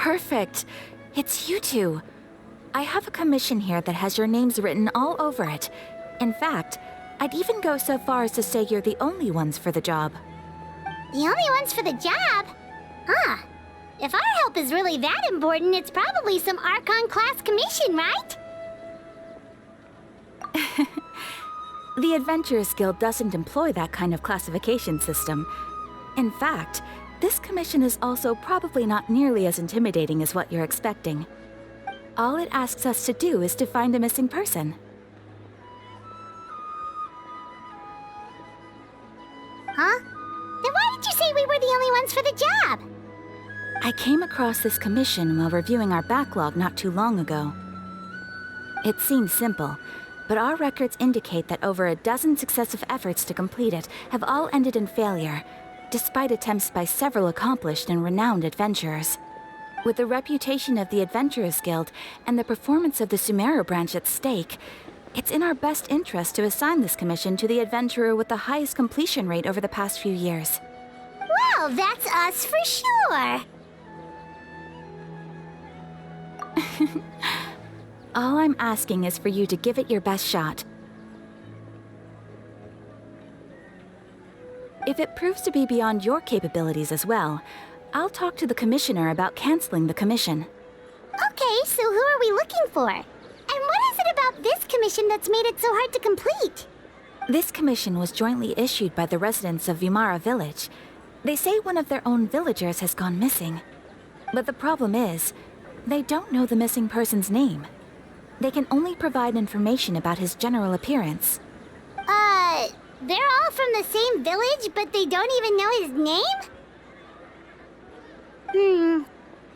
Perfect. It's you two. I have a commission here that has your names written all over it. In fact, I'd even go so far as to say you're the only ones for the job. The only ones for the job? Huh. If our help is really that important, it's probably some Archon class commission, right? The Adventurers Guild doesn't employ that kind of classification system. In fact, this commission is also probably not nearly as intimidating as what you're expecting. All it asks us to do is to find a missing person. Huh? Then why did you say we were the only ones for the job? I came across this commission while reviewing our backlog not too long ago. It seems simple, but our records indicate that over a dozen successive efforts to complete it have all ended in failure, despite attempts by several accomplished and renowned adventurers. With the reputation of the Adventurers Guild and the performance of the Sumeru branch at stake, it's in our best interest to assign this commission to the adventurer with the highest completion rate over the past few years. Well, that's us for sure. All I'm asking is for you to give it your best shot. If it proves to be beyond your capabilities as well, I'll talk to the commissioner about canceling the commission. Okay, so who are we looking for? And what is it about this commission that's made it so hard to complete? This commission was jointly issued by the residents of Vimara Village. They say one of their own villagers has gone missing. But the problem is, they don't know the missing person's name. They can only provide information about his general appearance. They're all from the same village, but they don't even know his name?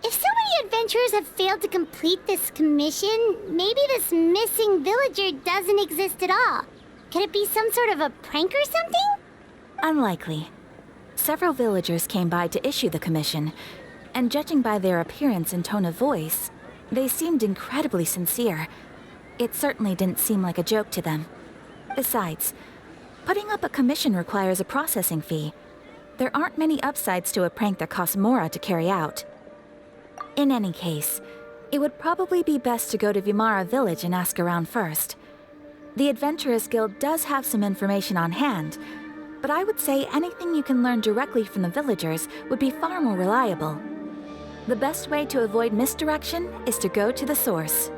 If so many adventurers have failed to complete this commission, maybe this missing villager doesn't exist at all. Could it be some sort of a prank or something? Unlikely. Several villagers came by to issue the commission, and judging by their appearance and tone of voice, they seemed incredibly sincere. It certainly didn't seem like a joke to them. Besides, putting up a commission requires a processing fee. There aren't many upsides to a prank that costs Mora to carry out. In any case, it would probably be best to go to Vimara Village and ask around first. The Adventurers Guild does have some information on hand, but I would say anything you can learn directly from the villagers would be far more reliable. The best way to avoid misdirection is to go to the source.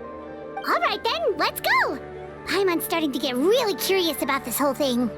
All right then, let's go! Paimon's starting to get really curious about this whole thing.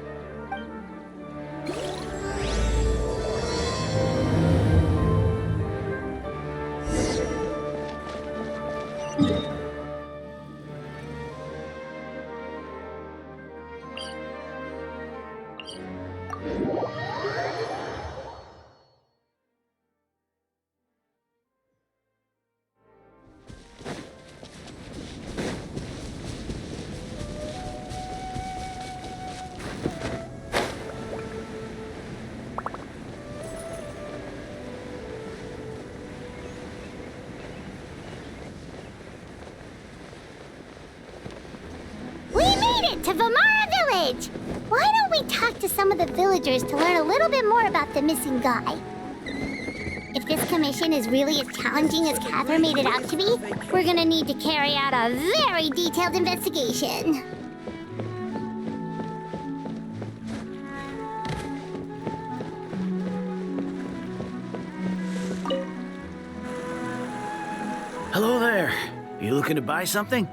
To Vimara Village! Why don't we talk to some of the villagers to learn a little bit more about the missing guy? If this commission is really as challenging as Catherine made it out to be, we're gonna need to carry out a very detailed investigation. Hello there. You looking to buy something?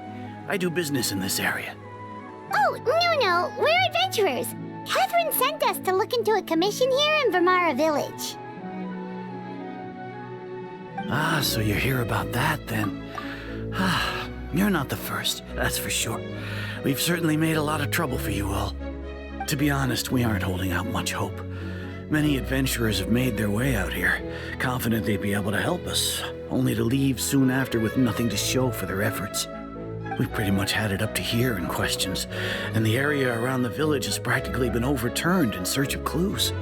I do business in this area. Oh, no, we're adventurers. Catherine sent us to look into a commission here in Vimara Village. Ah, so you're here about that, then. Ah, you're not the first, that's for sure. We've certainly made a lot of trouble for you all. To be honest, we aren't holding out much hope. Many adventurers have made their way out here, confident they'd be able to help us, only to leave soon after with nothing to show for their efforts. We've pretty much had it up to here in questions, and the area around the village has practically been overturned in search of clues.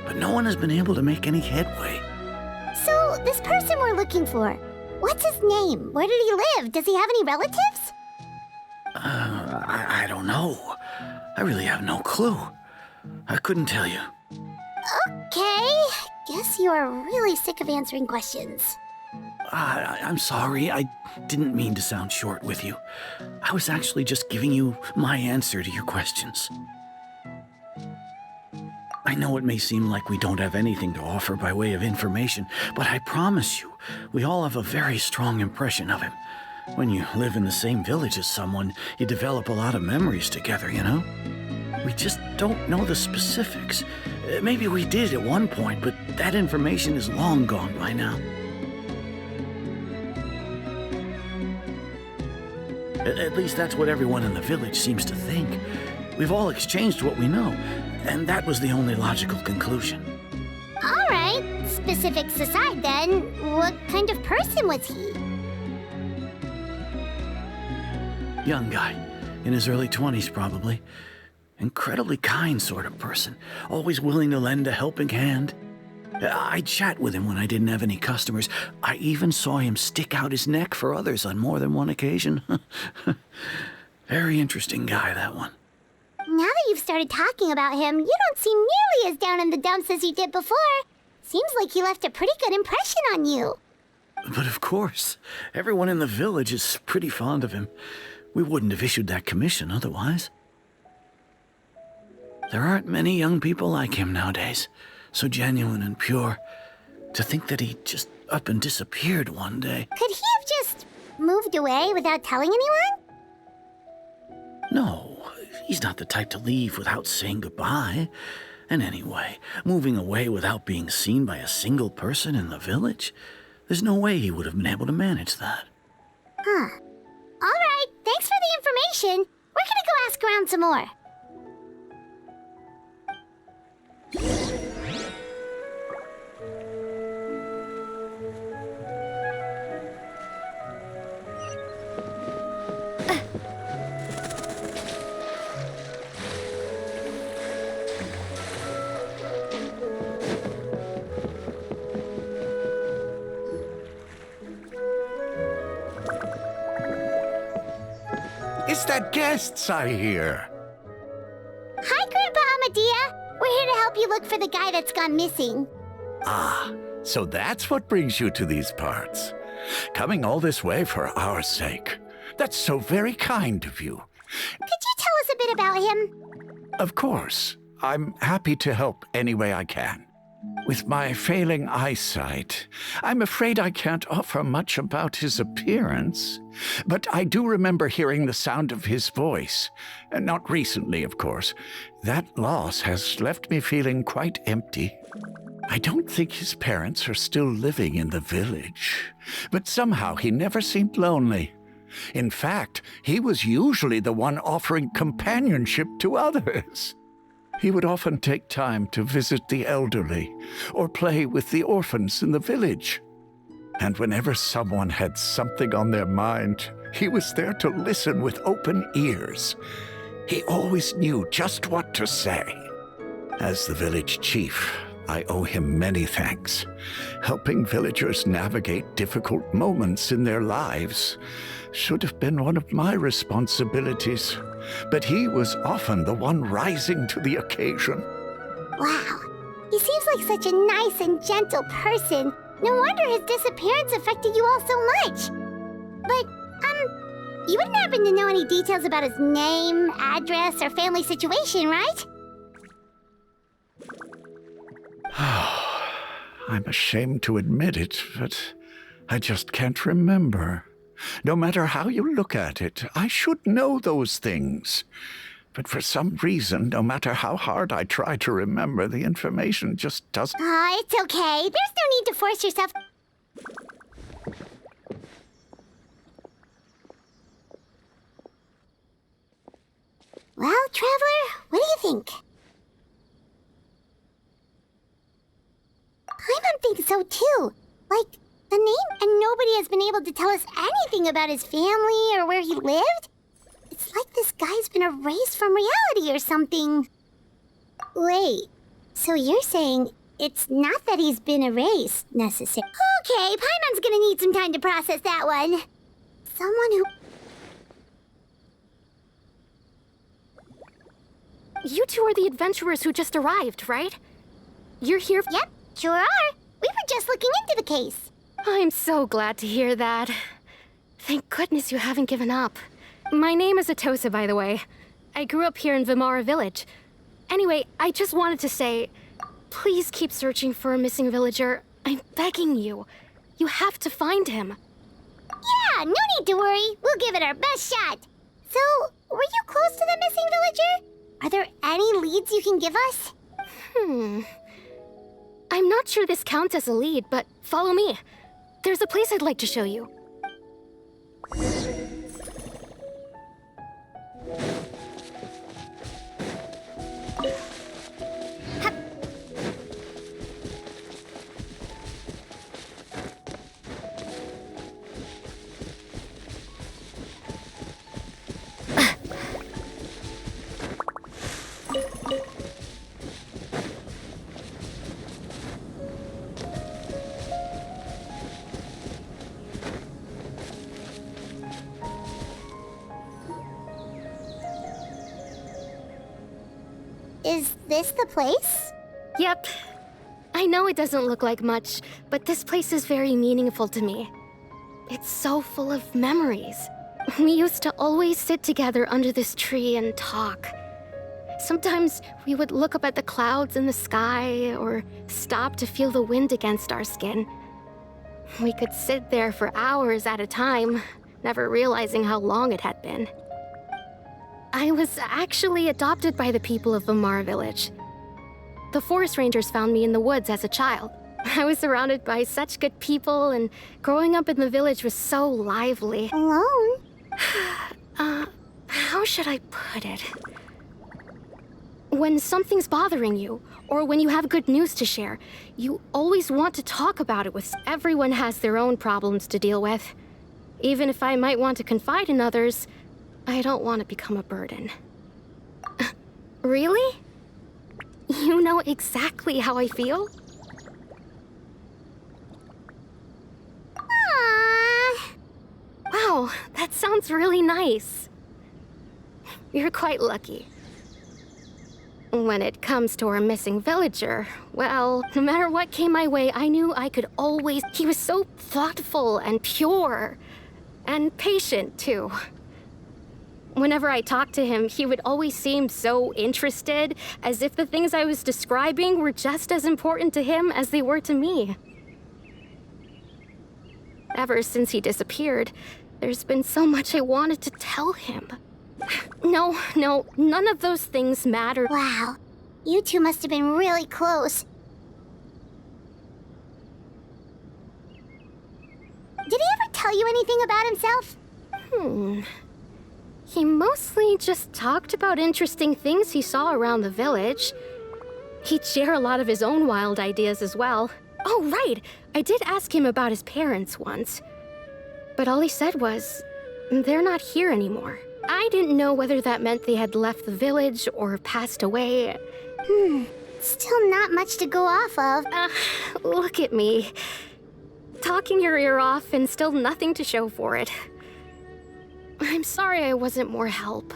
But no one has been able to make any headway. So, this person we're looking for, what's his name? Where did he live? Does he have any relatives? I don't know. I really have no clue. I couldn't tell you. Okay, guess you are really sick of answering questions. I'm sorry. I didn't mean to sound short with you. I was actually just giving you my answer to your questions. I know it may seem like we don't have anything to offer by way of information, but I promise you, we all have a very strong impression of him. When you live in the same village as someone, you develop a lot of memories together, you know? We just don't know the specifics. Maybe we did at one point, but that information is long gone by now. At least that's what everyone in the village seems to think. We've all exchanged what we know, and that was the only logical conclusion. All right, specifics aside then, what kind of person was he? Young guy, in his early 20s probably. Incredibly kind sort of person, always willing to lend a helping hand. I'd chat with him when I didn't have any customers. I even saw him stick out his neck for others on more than one occasion. Very interesting guy, that one. Now that you've started talking about him, you don't seem nearly as down in the dumps as you did before. Seems like he left a pretty good impression on you. But of course, everyone in the village is pretty fond of him. We wouldn't have issued that commission otherwise. There aren't many young people like him nowadays, so genuine and pure. To think that he just up and disappeared one day. Could he have just moved away without telling anyone? No, he's not the type to leave without saying goodbye. And anyway, moving away without being seen by a single person in the village, there's no way he would have been able to manage that. Huh. All right, thanks for the information. We're gonna go ask around some more. It's that guests I hear. Hi, Grandpa Amadea. We're here to help you look for the guy that's gone missing. Ah, so that's what brings you to these parts. Coming all this way for our sake. That's so very kind of you. Could you tell us a bit about him? Of course. I'm happy to help any way I can. With my failing eyesight, I'm afraid I can't offer much about his appearance. But I do remember hearing the sound of his voice. Not recently, of course. That loss has left me feeling quite empty. I don't think his parents are still living in the village. But somehow he never seemed lonely. In fact, he was usually the one offering companionship to others. He would often take time to visit the elderly or play with the orphans in the village. And whenever someone had something on their mind, he was there to listen with open ears. He always knew just what to say. As the village chief, I owe him many thanks. Helping villagers navigate difficult moments in their lives should have been one of my responsibilities. But he was often the one rising to the occasion. Wow. He seems like such a nice and gentle person. No wonder his disappearance affected you all so much. But, you wouldn't happen to know any details about his name, address, or family situation, right? I'm ashamed to admit it, but I just can't remember. No matter how you look at it, I should know those things. But for some reason, no matter how hard I try to remember, the information just doesn't... It's okay. There's no need to force yourself. Well, Traveler, what do you think? Paimon thinks so too. Like, the name, and nobody has been able to tell us anything about his family or where he lived. It's like this guy's been erased from reality or something. Wait, so you're saying it's not that he's been erased, necessarily? Okay, Paimon's gonna need some time to process that one. Someone who... You two are the adventurers who just arrived, right? You're here... Yep, sure are. We were just looking into the case. I'm so glad to hear that. Thank goodness you haven't given up. My name is Atosa, by the way. I grew up here in Vimara Village. Anyway, I just wanted to say, please keep searching for a missing villager. I'm begging you. You have to find him. Yeah, no need to worry. We'll give it our best shot. So, were you close to the missing villager? Are there any leads you can give us? I'm not sure this counts as a lead, but follow me. There's a place I'd like to show you. Is this the place? Yep. I know it doesn't look like much, but this place is very meaningful to me. It's so full of memories. We used to always sit together under this tree and talk. Sometimes we would look up at the clouds in the sky or stop to feel the wind against our skin. We could sit there for hours at a time, never realizing how long it had been. I was actually adopted by the people of Vimara Village. The forest rangers found me in the woods as a child. I was surrounded by such good people, and growing up in the village was so lively. Alone? How should I put it? When something's bothering you, or when you have good news to share, you always want to talk about it with everyone has their own problems to deal with. Even if I might want to confide in others, I don't want to become a burden. Really? You know exactly how I feel? Aww. Wow, that sounds really nice. You're quite lucky. When it comes to our missing villager, well, no matter what came my way, I knew I could always... He was so thoughtful and pure. And patient, too. Whenever I talked to him, he would always seem so interested, as if the things I was describing were just as important to him as they were to me. Ever since he disappeared, there's been so much I wanted to tell him. No, none of those things matter. Wow. You two must have been really close. Did he ever tell you anything about himself? He mostly just talked about interesting things he saw around the village. He'd share a lot of his own wild ideas as well. Oh, right! I did ask him about his parents once. But all he said was, they're not here anymore. I didn't know whether that meant they had left the village or passed away. Still not much to go off of. Look at me. Talking your ear off and still nothing to show for it. I'm sorry I wasn't more help.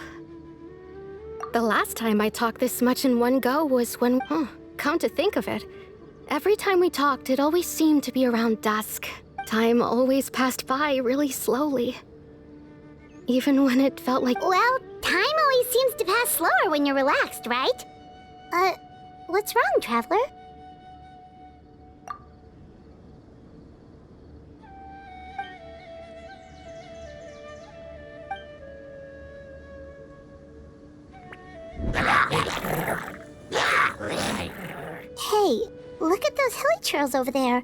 The last time I talked this much in one go was when, come to think of it, every time we talked, it always seemed to be around dusk. Time always passed by really slowly. Even when it felt like... Well, time always seems to pass slower when you're relaxed, right? What's wrong, Traveler? Hey, look at those hilly trails over there.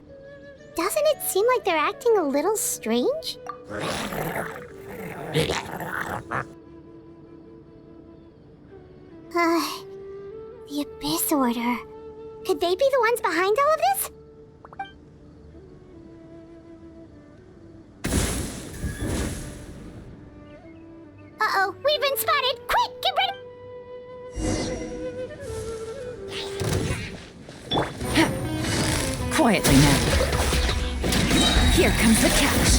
Doesn't it seem like they're acting a little strange? The Abyss Order. Could they be the ones behind all of this? Uh-oh, we've been spotted! Quick, get ready! Quietly now. Here comes the catch.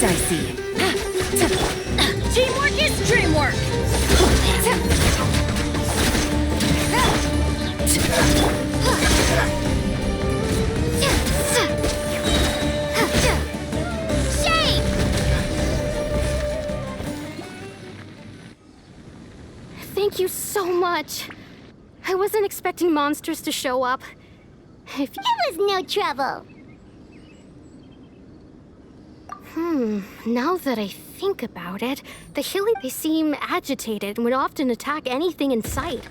I see. Teamwork is dreamwork! Shame! Thank you so much. I wasn't expecting monsters to show up. If It was no trouble. Now that I think about it, the Hilly, they seem agitated and would often attack anything in sight.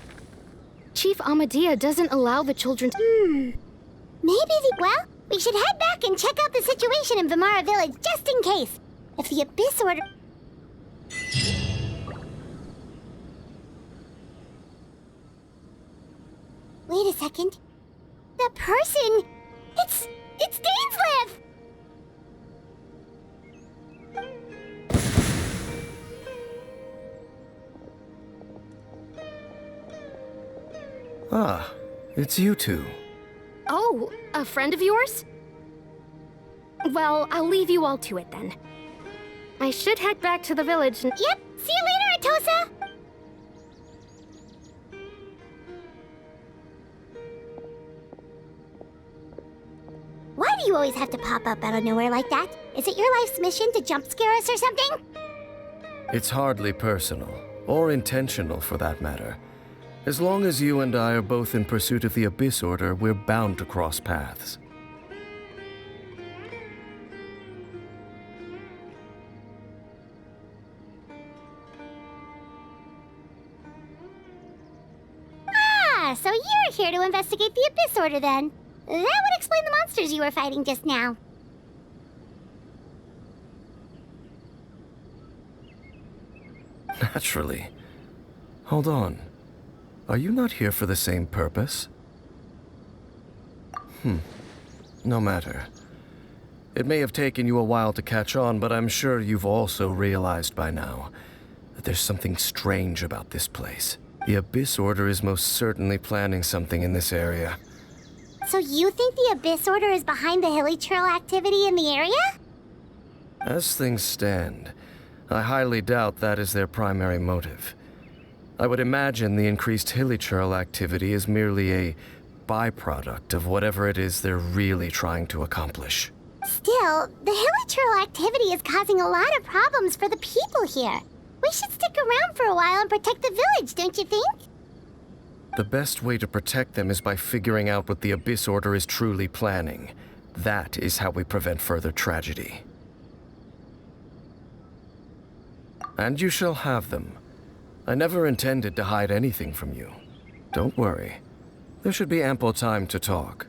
Chief Amadea doesn't allow the children to... Well, we should head back and check out the situation in Vimara Village just in case. If the Abyss Order... Wait a second. That person... It's Dainslev! Ah, it's you two. Oh, a friend of yours? Well, I'll leave you all to it then. I should head back to the village and... Yep, see you later, Atosa! Why do you always have to pop up out of nowhere like that? Is it your life's mission to jump scare us or something? It's hardly personal, or intentional for that matter. As long as you and I are both in pursuit of the Abyss Order, we're bound to cross paths. Ah, so you're here to investigate the Abyss Order then. That would explain the monsters you were fighting just now. Naturally. Hold on. Are you not here for the same purpose? No matter. It may have taken you a while to catch on, but I'm sure you've also realized by now that there's something strange about this place. The Abyss Order is most certainly planning something in this area. So you think the Abyss Order is behind the hilly churl activity in the area? As things stand, I highly doubt that is their primary motive. I would imagine the increased hilichurl activity is merely a byproduct of whatever it is they're really trying to accomplish. Still, the hilichurl activity is causing a lot of problems for the people here. We should stick around for a while and protect the village, don't you think? The best way to protect them is by figuring out what the Abyss Order is truly planning. That is how we prevent further tragedy. And you shall have them. I never intended to hide anything from you. Don't worry. There should be ample time to talk.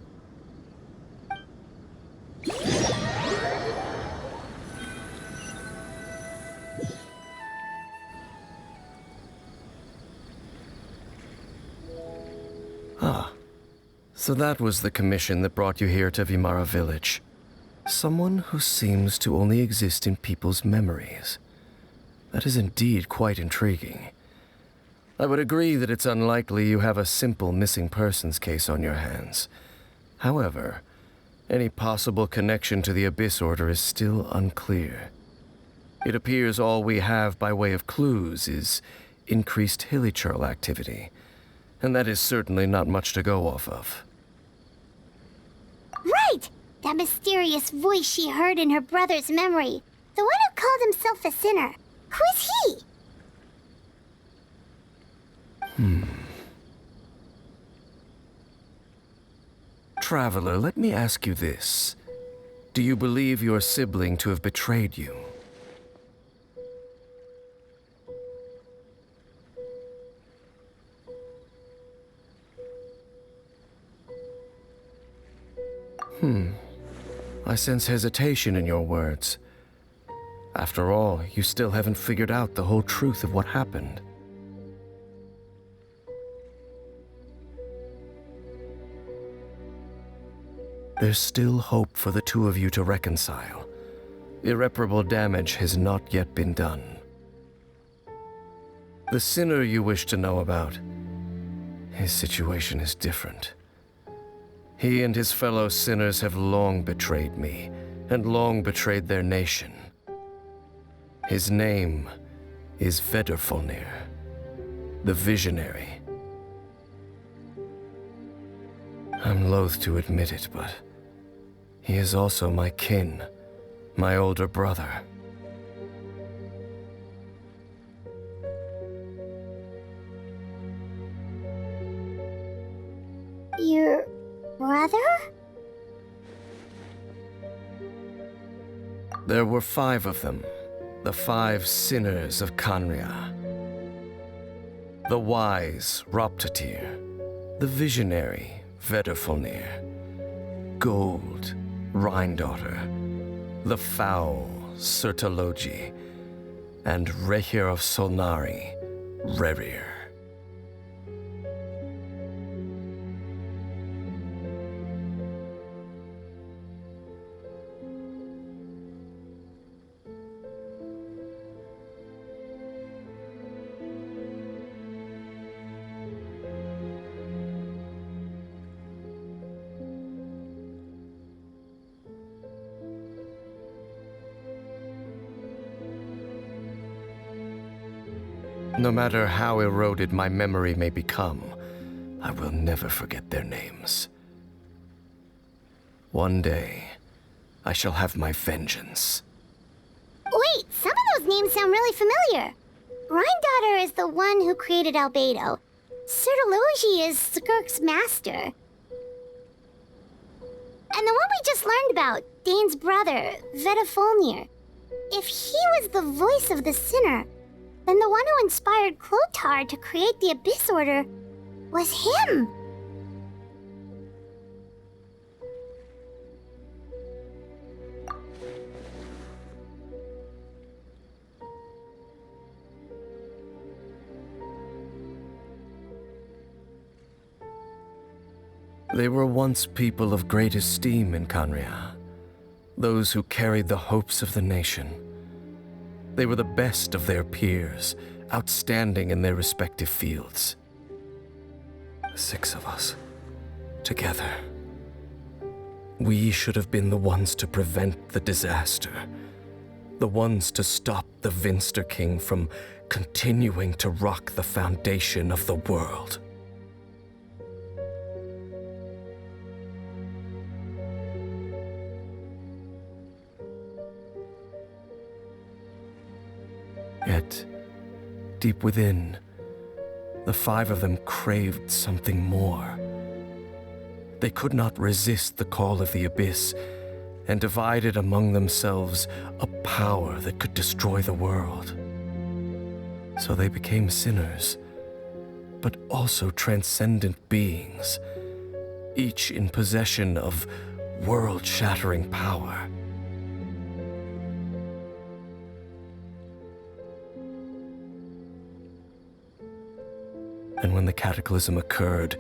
Ah, so that was the commission that brought you here to Vimara Village. Someone who seems to only exist in people's memories. That is indeed quite intriguing. I would agree that it's unlikely you have a simple missing persons case on your hands. However, any possible connection to the Abyss Order is still unclear. It appears all we have by way of clues is increased hilichurl activity, and that is certainly not much to go off of. Right! That mysterious voice she heard in her brother's memory. The one who called himself a sinner. Who is he? Traveler, let me ask you this. Do you believe your sibling to have betrayed you? I sense hesitation in your words. After all, you still haven't figured out the whole truth of what happened. There's still hope for the two of you to reconcile. Irreparable damage has not yet been done. The sinner you wish to know about, his situation is different. He and his fellow sinners have long betrayed me, and long betrayed their nation. His name is Vedrfolnir, the Visionary. I'm loath to admit it, but he is also my kin, my older brother. Your brother? There were 5 of them, the 5 sinners of Khaenri'ah. The wise Roptatyr, the visionary Vedrfolnir, Gold Rhindaughter, the foul Sertologi, and Rehir of Solnari, Rerir. No matter how eroded my memory may become, I will never forget their names. One day, I shall have my vengeance. Wait, some of those names sound really familiar. Rhindaughter is the one who created Albedo. Sertologi is Skirk's master. And the one we just learned about, Dane's brother, Vedrfolnir. If he was the voice of the sinner, then the one who inspired Clothar to create the Abyss Order was him. They were once people of great esteem in Khaenri'ah, those who carried the hopes of the nation. They were the best of their peers, outstanding in their respective fields. The 6 of us, together. We should have been the ones to prevent the disaster. The ones to stop the Vinster King from continuing to rock the foundation of the world. Yet, deep within, the 5 of them craved something more. They could not resist the call of the Abyss, and divided among themselves a power that could destroy the world. So they became sinners, but also transcendent beings, each in possession of world-shattering power. And when the cataclysm occurred,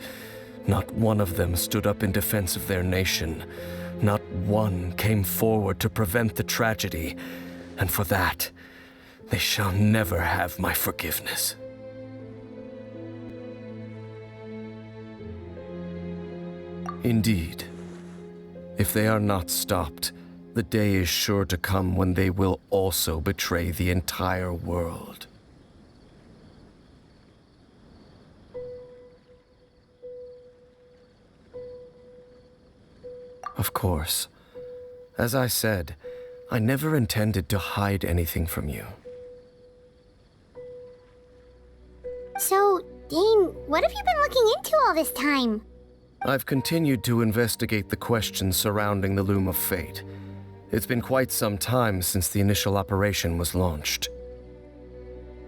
not one of them stood up in defense of their nation. Not one came forward to prevent the tragedy. And for that, they shall never have my forgiveness. Indeed, if they are not stopped, the day is sure to come when they will also betray the entire world. Of course. As I said, I never intended to hide anything from you. So, Dane, what have you been looking into all this time? I've continued to investigate the questions surrounding the Loom of Fate. It's been quite some time since the initial operation was launched.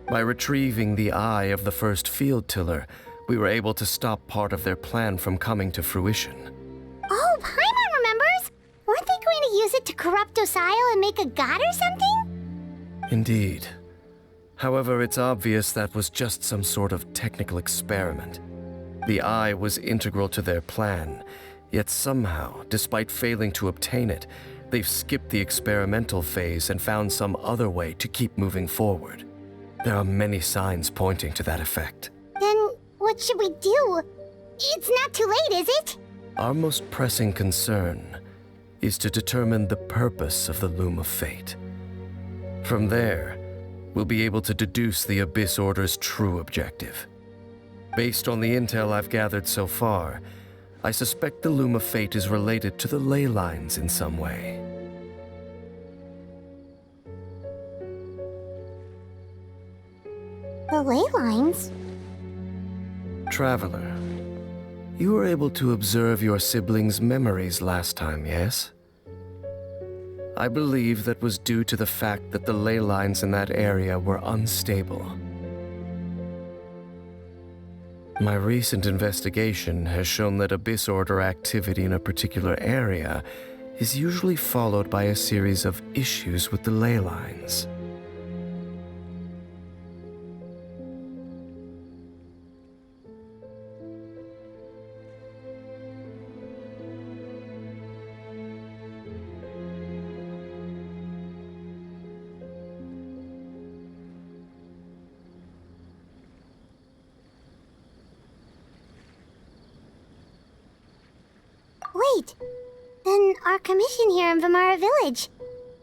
By retrieving the eye of the first field tiller, we were able to stop part of their plan from coming to fruition. Oh, Paimon remembers! Weren't they going to use it to corrupt Dosile and make a god or something? Indeed. However, it's obvious that was just some sort of technical experiment. The eye was integral to their plan, yet somehow, despite failing to obtain it, they've skipped the experimental phase and found some other way to keep moving forward. There are many signs pointing to that effect. Then, what should we do? It's not too late, is it? Our most pressing concern is to determine the purpose of the Loom of Fate. From there, we'll be able to deduce the Abyss Order's true objective. Based on the intel I've gathered so far, I suspect the Loom of Fate is related to the ley lines in some way. The ley lines? Traveler, you were able to observe your siblings' memories last time, yes? I believe that was due to the fact that the ley lines in that area were unstable. My recent investigation has shown that Abyss Order activity in a particular area is usually followed by a series of issues with the ley lines. Wait, then our commission here in Vimara Village.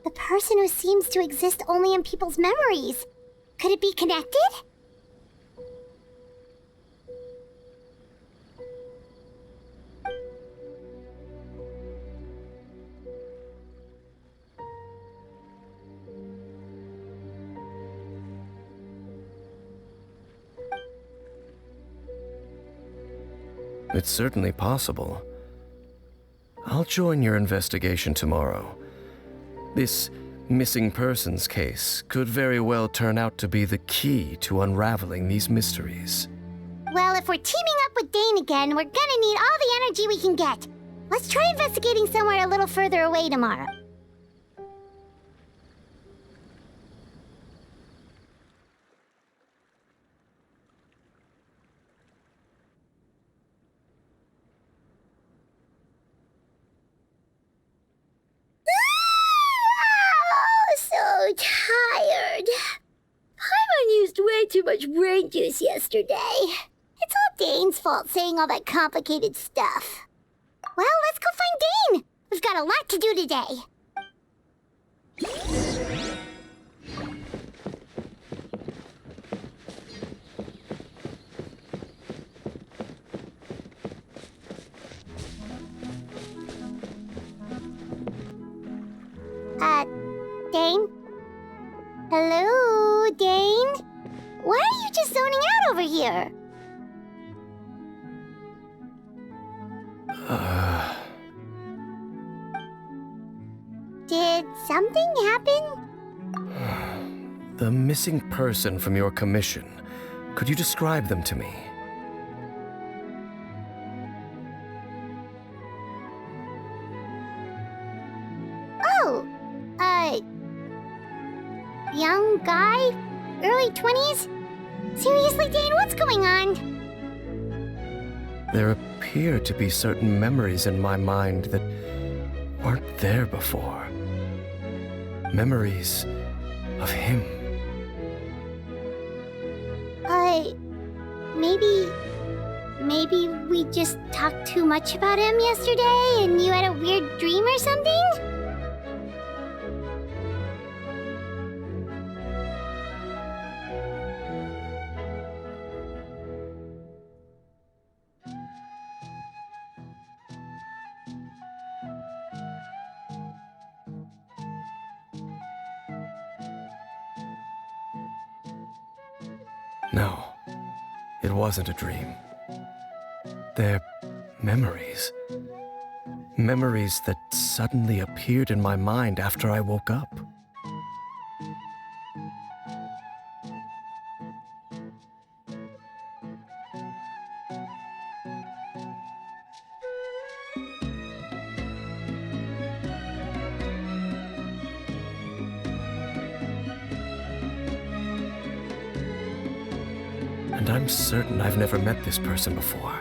The person who seems to exist only in people's memories. Could it be connected? It's certainly possible. I'll join your investigation tomorrow. This missing persons case could very well turn out to be the key to unraveling these mysteries. Well, if we're teaming up with Dane again, we're gonna need all the energy we can get. Let's try investigating somewhere a little further away tomorrow. So tired. Paimon used way too much brain juice yesterday. It's all Dane's fault saying all that complicated stuff. Well, let's go find Dane. We've got a lot to do today. Dane? Hello, Dane? Why are you just zoning out over here? Did something happen? The missing person from your commission. Could you describe them to me? Oh, young guy? Early 20s? Seriously, Dane, what's going on? There appear to be certain memories in my mind that weren't there before. Memories of him. Maybe we just talked too much about him yesterday and you had a weird dream or something? No, it wasn't a dream. They're memories. Memories that suddenly appeared in my mind after I woke up. And I'm certain I've never met this person before.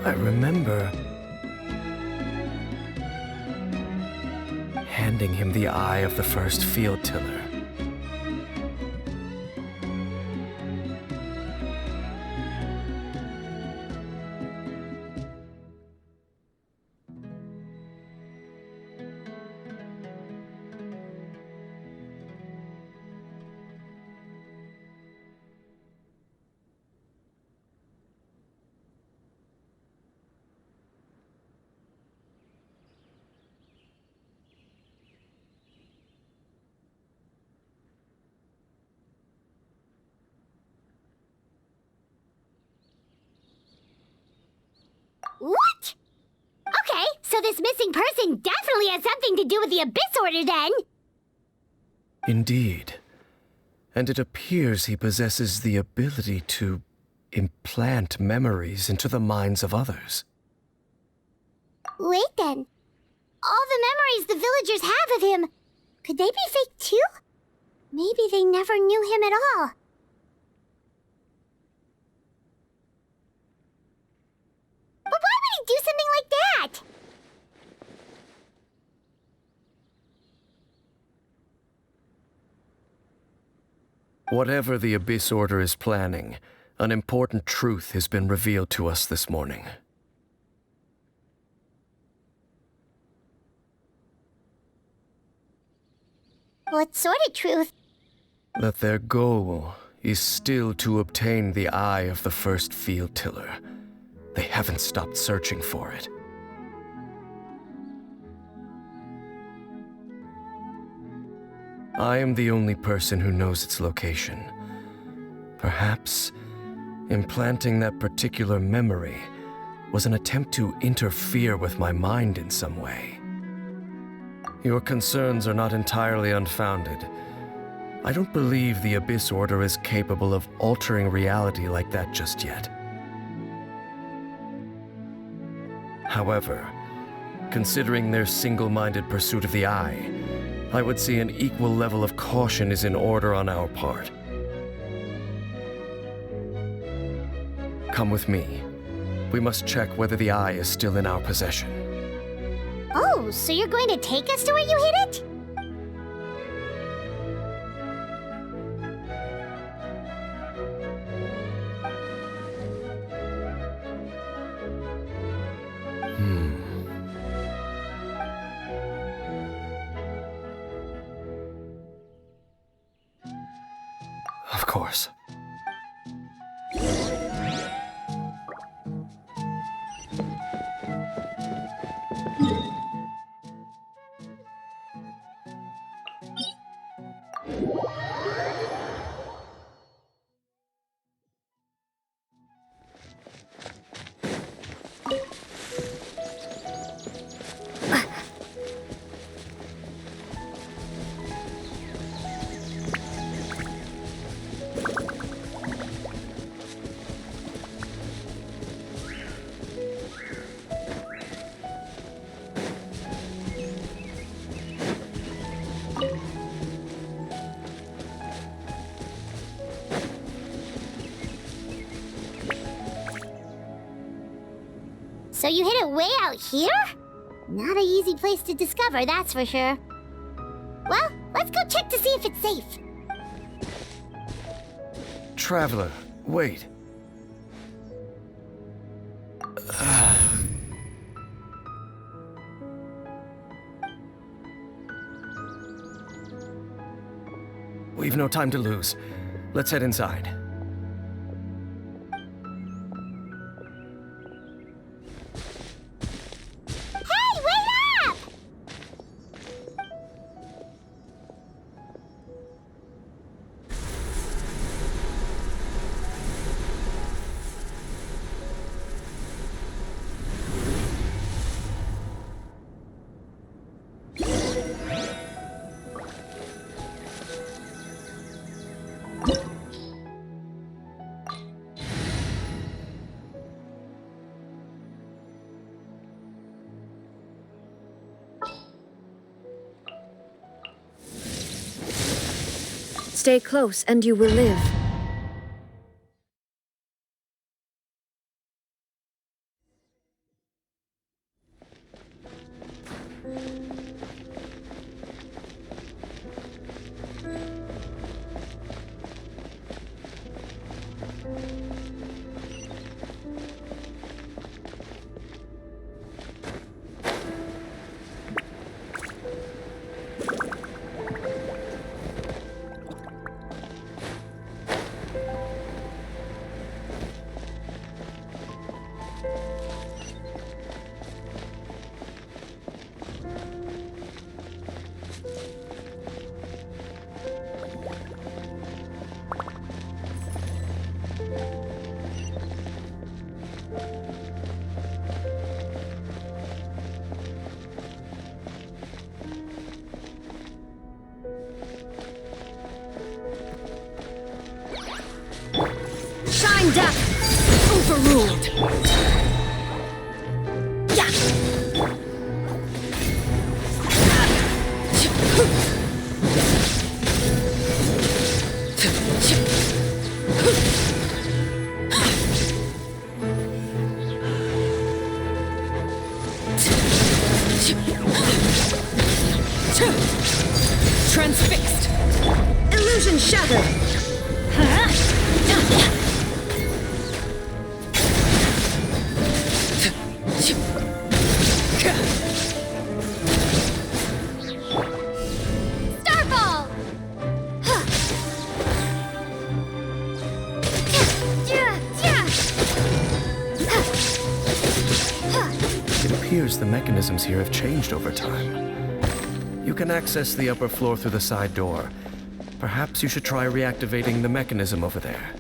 I remember handing him the eye of the first field tiller. So this missing person definitely has something to do with the Abyss Order then! Indeed. And it appears he possesses the ability to implant memories into the minds of others. Wait then. All the memories the villagers have of him, could they be fake too? Maybe they never knew him at all. But why would he do something like that? Whatever the Abyss Order is planning, an important truth has been revealed to us this morning. What sort of truth? That their goal is still to obtain the eye of the first field tiller. They haven't stopped searching for it. I am the only person who knows its location. Perhaps implanting that particular memory was an attempt to interfere with my mind in some way. Your concerns are not entirely unfounded. I don't believe the Abyss Order is capable of altering reality like that just yet. However, considering their single-minded pursuit of the Eye, I would say an equal level of caution is in order on our part. Come with me. We must check whether the Eye is still in our possession. Oh, so you're going to take us to where you hid it? Of course. So you hid it way out here? Not an easy place to discover, that's for sure. Well, let's go check to see if it's safe. Traveler, wait. We've no time to lose. Let's head inside. Hey, wait up! Stay close and you will live. Divine Death! Overruled! Yeah! Transfixed! Illusion shattered! Starball! It appears the mechanisms here have changed over time. You can access the upper floor through the side door. Perhaps you should try reactivating the mechanism over there.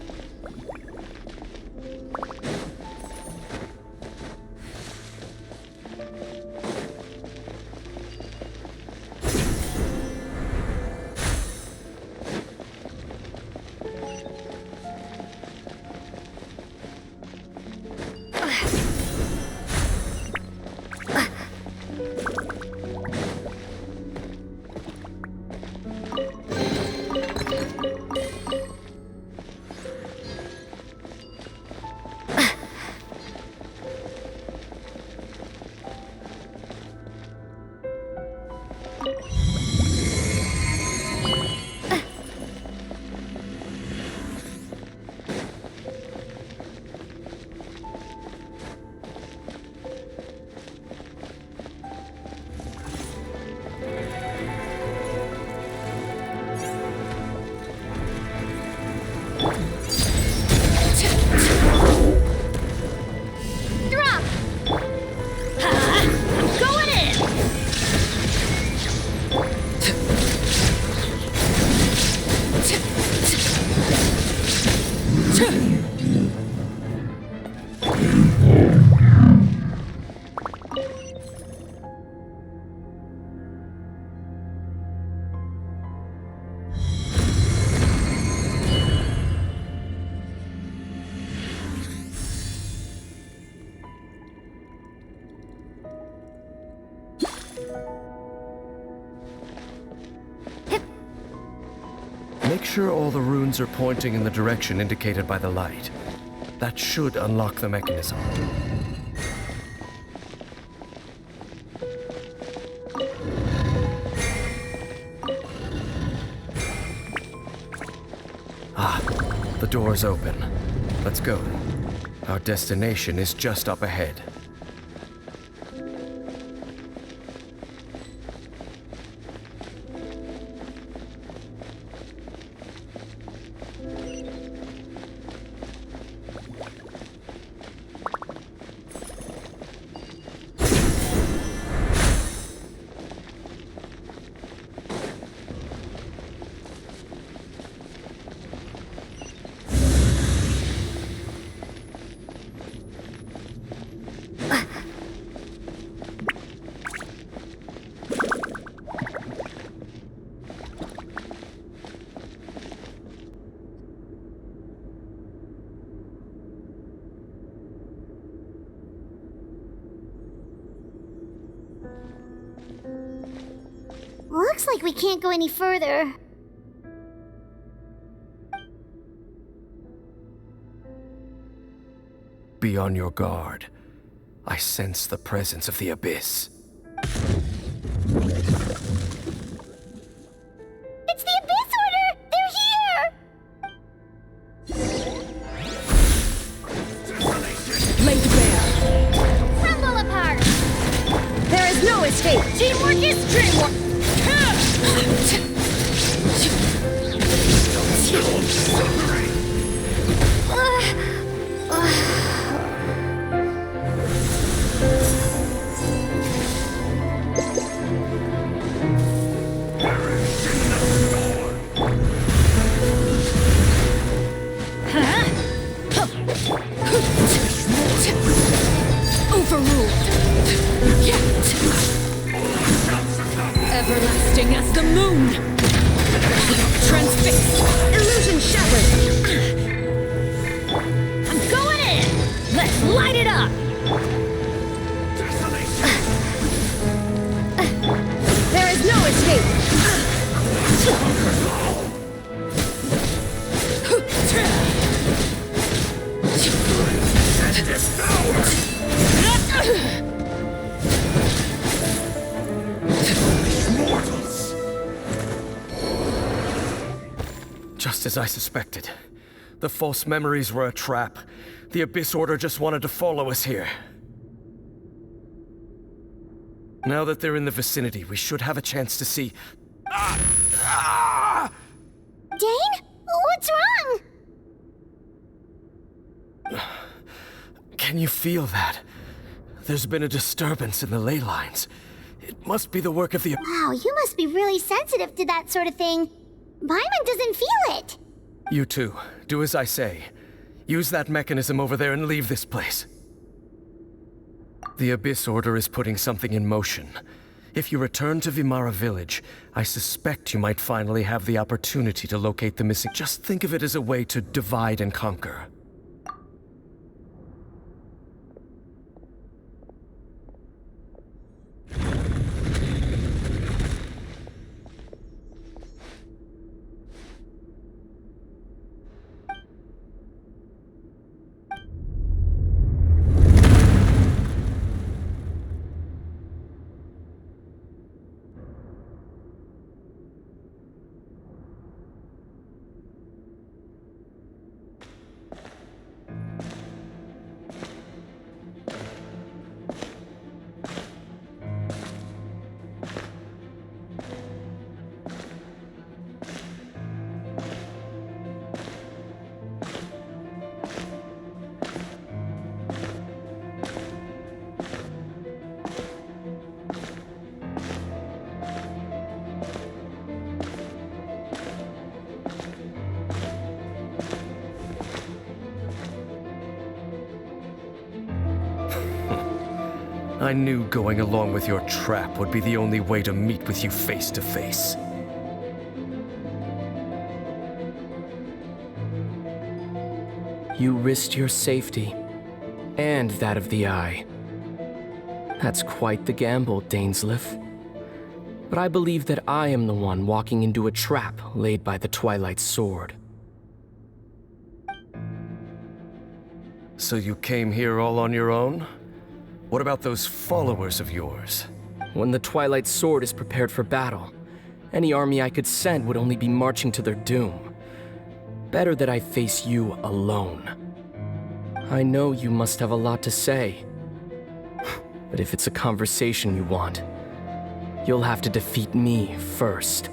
Make sure all the runes are pointing in the direction indicated by the light. That should unlock the mechanism. Ah, the door's open. Let's go. Our destination is just up ahead. Looks like we can't go any further. Be on your guard. I sense the presence of the abyss. It's the Abyss Order! They're here! Laid bare. Crumble apart! There is no escape! Teamwork is dreamwork! Just as I suspected. The false memories were a trap. The Abyss Order just wanted to follow us here. Now that they're in the vicinity, we should have a chance to see... Dane? What's wrong? Can you feel that? There's been a disturbance in the ley lines. It must be the work of the... Wow, you must be really sensitive to that sort of thing. Paimon doesn't feel it. You too. Do as I say. Use that mechanism over there and leave this place. The Abyss Order is putting something in motion. If you return to Vimara Village, I suspect you might finally have the opportunity to locate the missing... Just think of it as a way to divide and conquer. I knew going along with your trap would be the only way to meet with you face to face. You risked your safety, and that of the Eye. That's quite the gamble, Dainsleif. But I believe that I am the one walking into a trap laid by the Twilight Sword. So you came here all on your own? What about those followers of yours? When the Twilight Sword is prepared for battle, any army I could send would only be marching to their doom. Better that I face you alone. I know you must have a lot to say. But if it's a conversation you want, you'll have to defeat me first.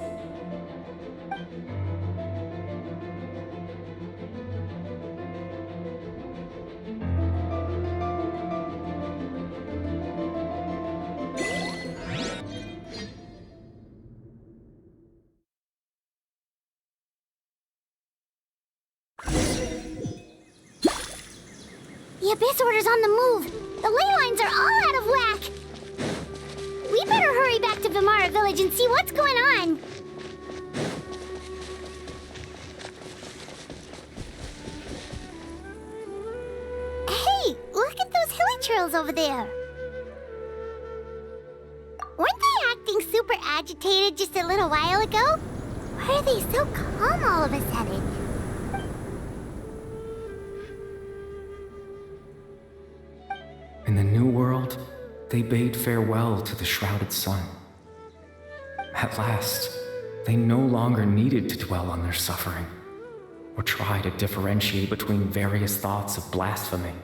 The Abyss Order's on the move. The ley lines are all out of whack. We better hurry back to Vimara Village and see what's going on. Hey, look at those hilly trails over there. Weren't they acting super agitated just a little while ago? Why are they so calm all of a sudden? In the New World, they bade farewell to the shrouded sun. At last, they no longer needed to dwell on their suffering, or try to differentiate between various thoughts of blasphemy.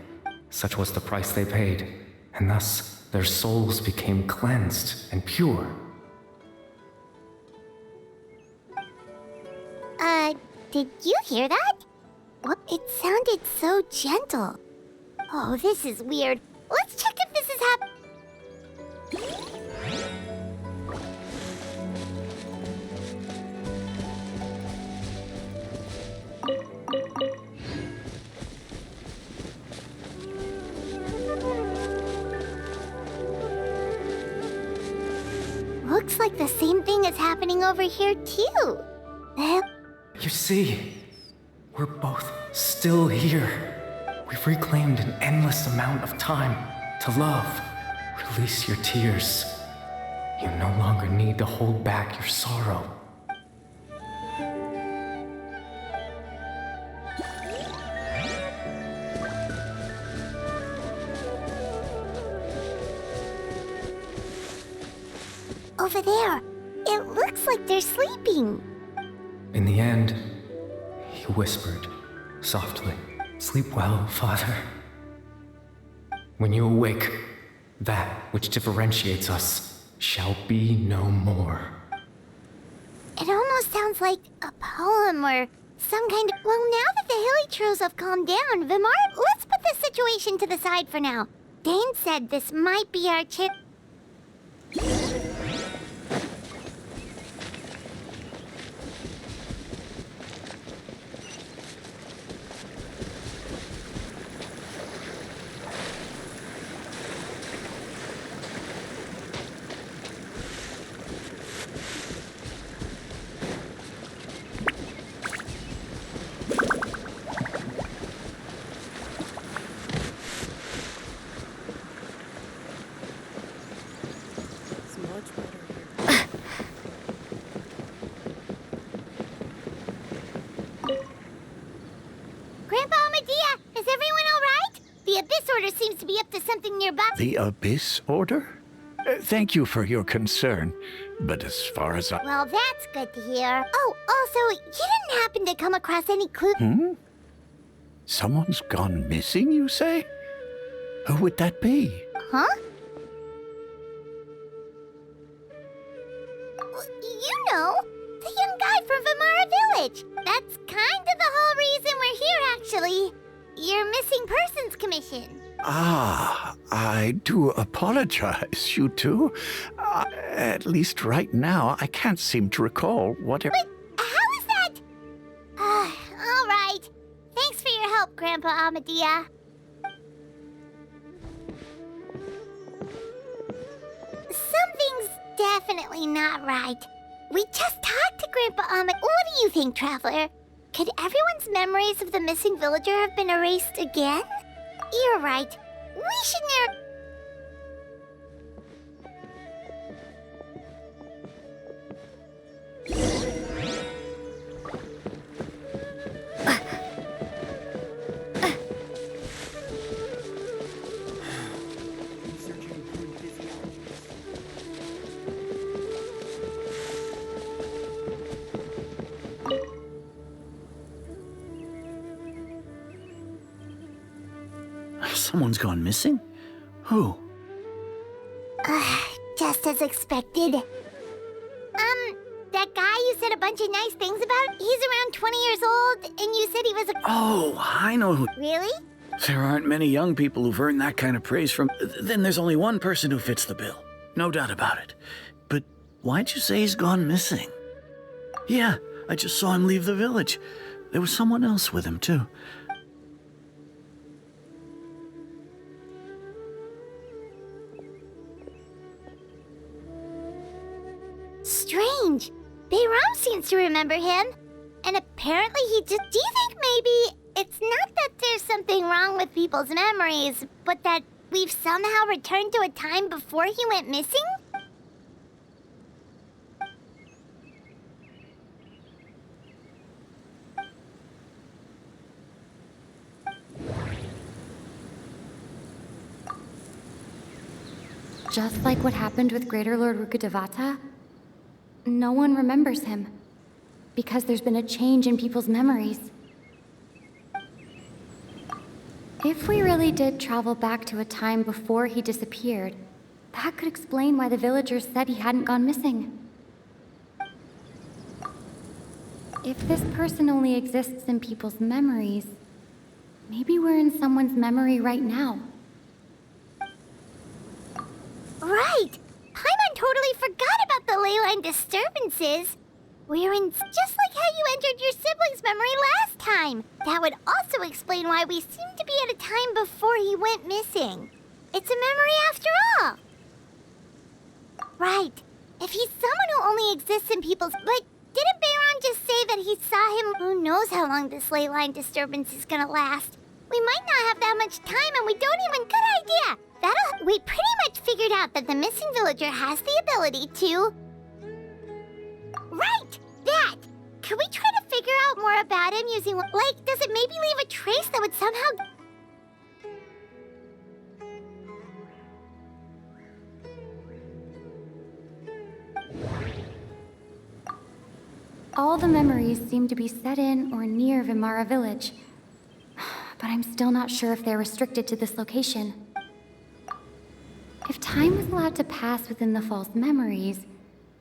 Such was the price they paid, and thus their souls became cleansed and pure. Did you hear that? What? It sounded so gentle. Oh, this is weird. Let's check if this is Looks like the same thing is happening over here, too. You see, we're both still here. We've reclaimed an endless amount of time to love. Release your tears. You no longer need to hold back your sorrow. Over there. It looks like they're sleeping. In the end, He whispered, softly, "Sleep well, Father. When you awake, that which differentiates us shall be no more." It almost sounds like a poem or some kind of... Well, now that the hilly trolls have calmed down, Vimar, let's put this situation to the side for now. Dane said this might be our chance. Grandpa Medea, is everyone all right? The Abyss Order seems to be up to something nearby. The Abyss Order? Thank you for your concern, but as far as I... Well, that's good to hear. Oh, also, you didn't happen to come across any clues? Someone's gone missing, you say? Who would that be? Huh? Well, you know, the young guy from Vimara Village. That's kind of the whole reason we're here, actually. Your Missing Persons Commission. Ah, I do apologize, you two. At least right now, I can't seem to recall whatever... But how is that? All right. Thanks for your help, Grandpa Amadea. Something's definitely not right. We just talked to Grandpa Ahmed. What do you think, Traveler? Could everyone's memories of the missing villager have been erased again? You're right. We should never... Someone's gone missing? Who? Just as expected. That guy you said a bunch of nice things about, he's around 20 years old, and you said he was a... Oh, I know who. Really? There aren't many young people who've earned that kind of praise from... Then there's only one person who fits the bill. No doubt about it. But why'd you say he's gone missing? Yeah, I just saw him leave the village. There was someone else with him, too. Strange. Bayram seems to remember him. And apparently he just... Do you think maybe it's not that there's something wrong with people's memories, but that we've somehow returned to a time before he went missing? Just like what happened with Greater Lord Rukkhadevata, no one remembers him, because there's been a change in people's memories. If we really did travel back to a time before he disappeared, that could explain why the villagers said he hadn't gone missing. If this person only exists in people's memories, maybe we're in someone's memory right now. Right! Paimon totally forgot about the ley line disturbances. We're in just like how you entered your sibling's memory last time. That would also explain why we seem to be at a time before he went missing. It's a memory after all. Right. If he's someone who only exists in people's... But didn't Bayron just say that he saw him? Who knows how long this ley line disturbance is gonna last? We might not have that much time and we don't even... Good idea! We pretty much figured out that the missing villager has the ability to... Right! That! Could we try to figure out more about him using... Like, does it maybe leave a trace that would somehow... All the memories seem to be set in or near Vimara village. But I'm still not sure if they're restricted to this location. If time was allowed to pass within the false memories,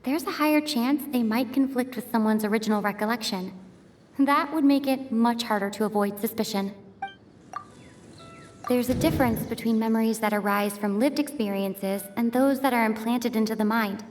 there's a higher chance they might conflict with someone's original recollection. That would make it much harder to avoid suspicion. There's a difference between memories that arise from lived experiences and those that are implanted into the mind.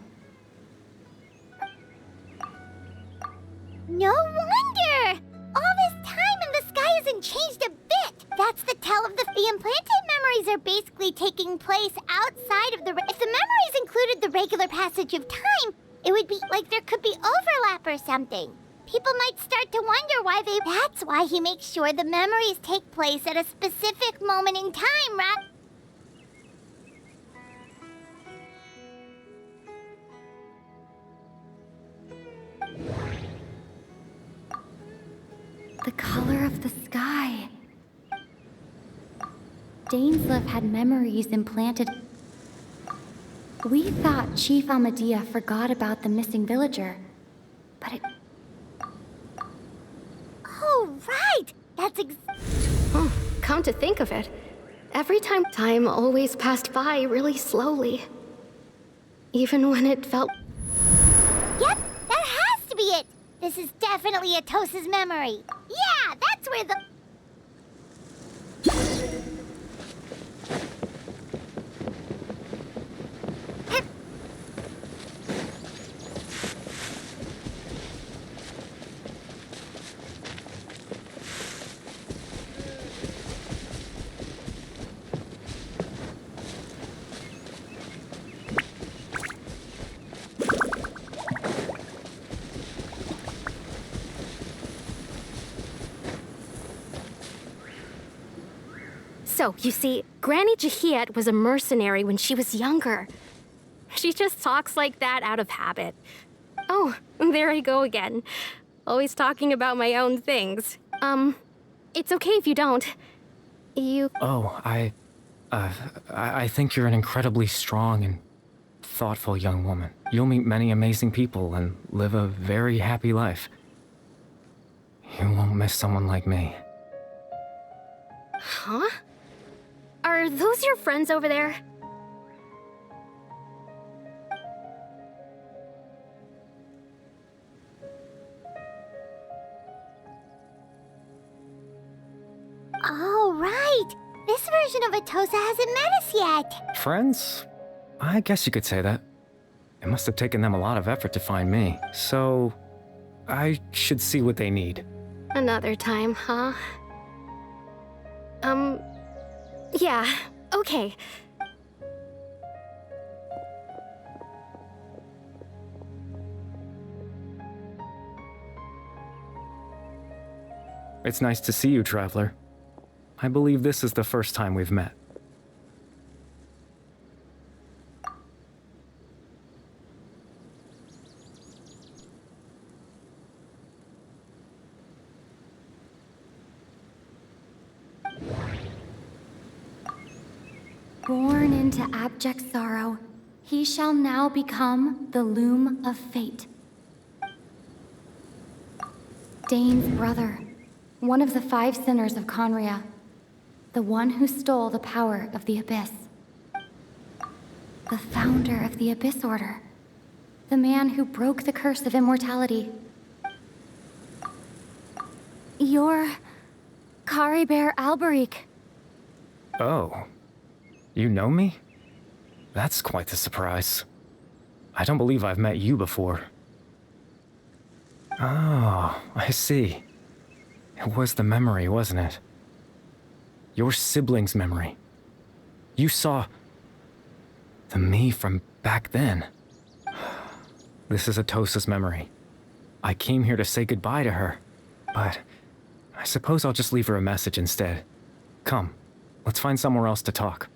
No wonder! All this time and the sky hasn't changed a bit! That's the tell of the implanted memories are basically taking place outside of the... If the memories included the regular passage of time, it would be like there could be overlap or something. People might start to wonder why they... That's why he makes sure the memories take place at a specific moment in time, right? The color of the sky. Dainsleif had memories implanted. We thought Chief Amadea forgot about the missing villager, but it... Oh, right! That's Come to think of it, every time always passed by really slowly. Even when it felt... Yep, that has to be it! This is definitely Atos's memory. Yeah, that's where the... So, you see, Granny Jahiet was a mercenary when she was younger. She just talks like that out of habit. Oh, there I go again. Always talking about my own things. It's okay if you don't. You... Oh, I think you're an incredibly strong and thoughtful young woman. You'll meet many amazing people and live a very happy life. You won't miss someone like me. Huh? Are those your friends over there? Oh, right! This version of Atosa hasn't met us yet! Friends? I guess you could say that. It must have taken them a lot of effort to find me, so I should see what they need. Another time, huh? Yeah, okay. It's nice to see you, Traveler. I believe this is the first time we've met. Born into abject sorrow, he shall now become the loom of fate. Dane's brother, one of the 5 sinners of Conria, the one who stole the power of the Abyss. The founder of the Abyss Order, the man who broke the curse of immortality. You're Caribert Alberic. Oh. You know me? That's quite the surprise. I don't believe I've met you before. Oh, I see. It was the memory, wasn't it? Your sibling's memory. You saw... the me from back then. This is Atosa's memory. I came here to say goodbye to her, but I suppose I'll just leave her a message instead. Come, let's find somewhere else to talk.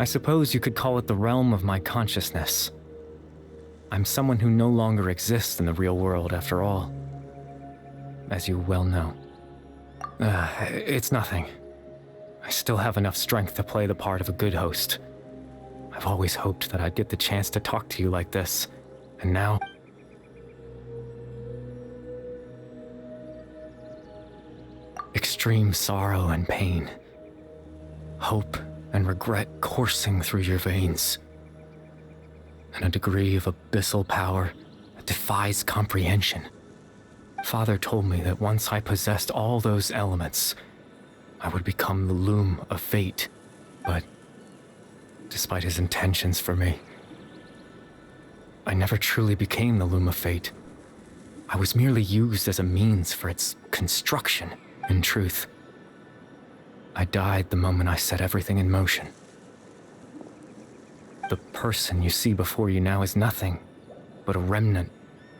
I suppose you could call it the realm of my consciousness. I'm someone who no longer exists in the real world after all, as you well know. It's nothing. I still have enough strength to play the part of a good host. I've always hoped that I'd get the chance to talk to you like this, and now... Extreme sorrow and pain. Hope and regret coursing through your veins. And a degree of abyssal power that defies comprehension. Father told me that once I possessed all those elements, I would become the loom of fate. But despite his intentions for me, I never truly became the loom of fate. I was merely used as a means for its construction. In truth, I died the moment I set everything in motion. The person you see before you now is nothing but a remnant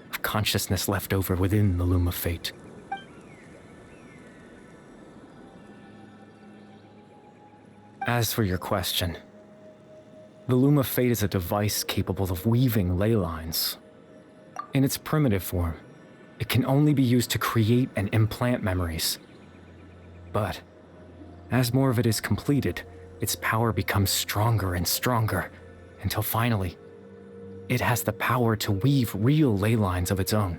of consciousness left over within the loom of fate. As for your question, the loom of fate is a device capable of weaving ley lines. In its primitive form, it can only be used to create and implant memories. But as more of it is completed, its power becomes stronger and stronger, until finally, it has the power to weave real ley lines of its own.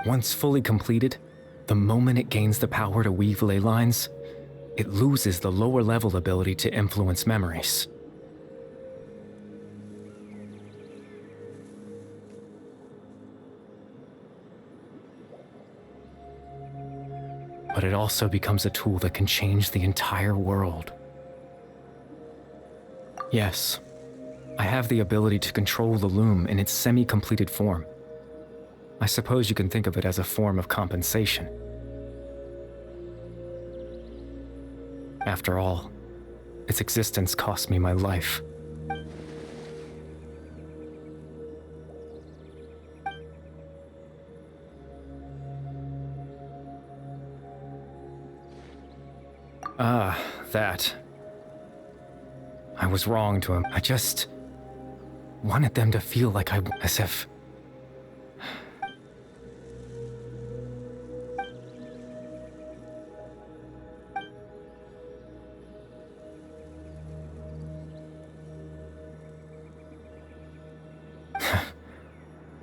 Once fully completed, the moment it gains the power to weave ley lines, it loses the lower level ability to influence memories. But it also becomes a tool that can change the entire world. Yes, I have the ability to control the loom in its semi-completed form. I suppose you can think of it as a form of compensation. After all, its existence cost me my life. That. I was wrong to him. I just wanted them to feel like as if...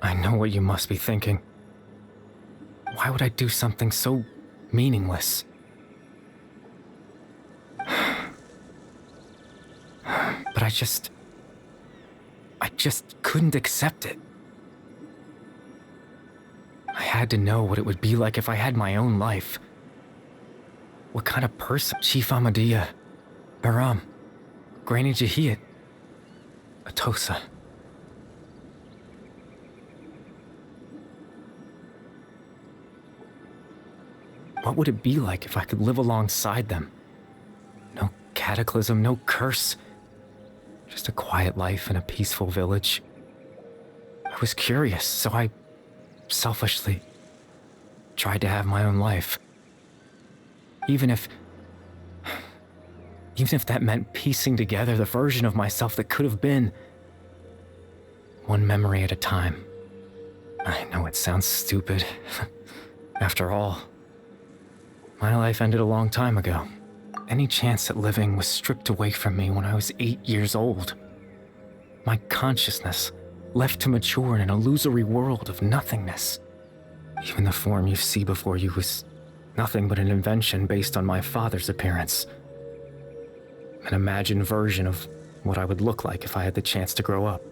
I know what you must be thinking. Why would I do something so meaningless? But I just couldn't accept it. I had to know what it would be like if I had my own life. What kind of person? Chief Ahmadiyya, Baram, Granny Jahiyat, Atosa. What would it be like if I could live alongside them? No cataclysm, no curse. Just a quiet life in a peaceful village. I was curious, so I selfishly tried to have my own life. Even if that meant piecing together the version of myself that could have been. One memory at a time. I know it sounds stupid. After all, my life ended a long time ago. Any chance at living was stripped away from me when I was 8 years old. My consciousness left to mature in an illusory world of nothingness. Even the form you see before you was nothing but an invention based on my father's appearance. An imagined version of what I would look like if I had the chance to grow up.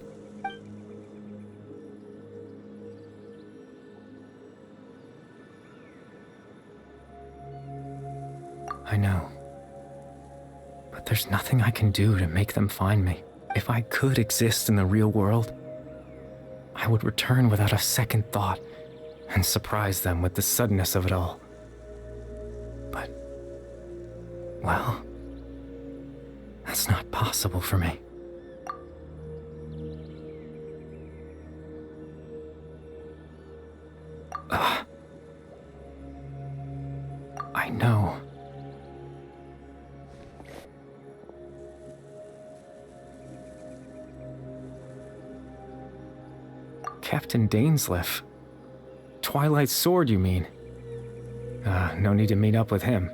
I know. But there's nothing I can do to make them find me. If I could exist in the real world, I would return without a second thought and surprise them with the suddenness of it all. But, well, That's not possible for me. I know. Captain Dainsleif. Twilight Sword, you mean? No need to meet up with him.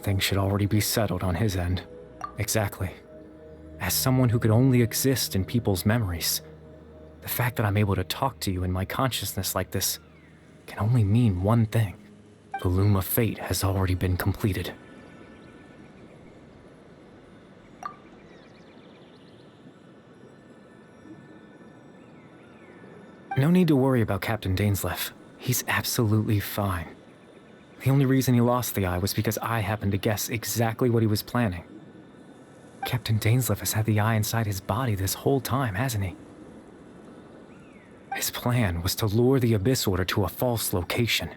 Things should already be settled on his end. Exactly. As someone who could only exist in people's memories, the fact that I'm able to talk to you in my consciousness like this can only mean one thing. The Loom of Fate has already been completed. No need to worry about Captain Dainsleif. He's absolutely fine. The only reason he lost the eye was because I happened to guess exactly what he was planning. Captain Dainsleif has had the eye inside his body this whole time, hasn't he? His plan was to lure the Abyss Order to a false location,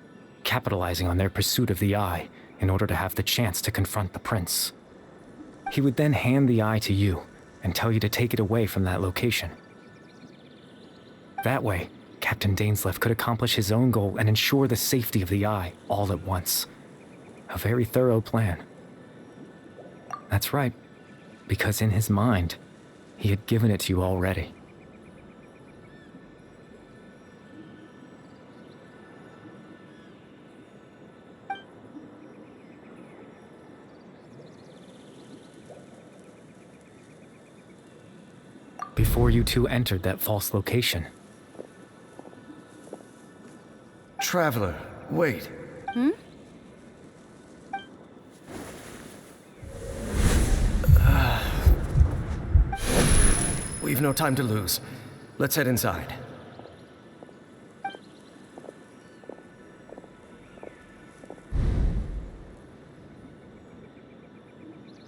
capitalizing on their pursuit of the eye in order to have the chance to confront the prince. He would then hand the eye to you and tell you to take it away from that location. That way, Captain Dainsleif could accomplish his own goal and ensure the safety of the eye all at once. A very thorough plan. That's right, because in his mind, he had given it to you already. Before you two entered that false location. Traveler, wait. We've no time to lose. Let's head inside.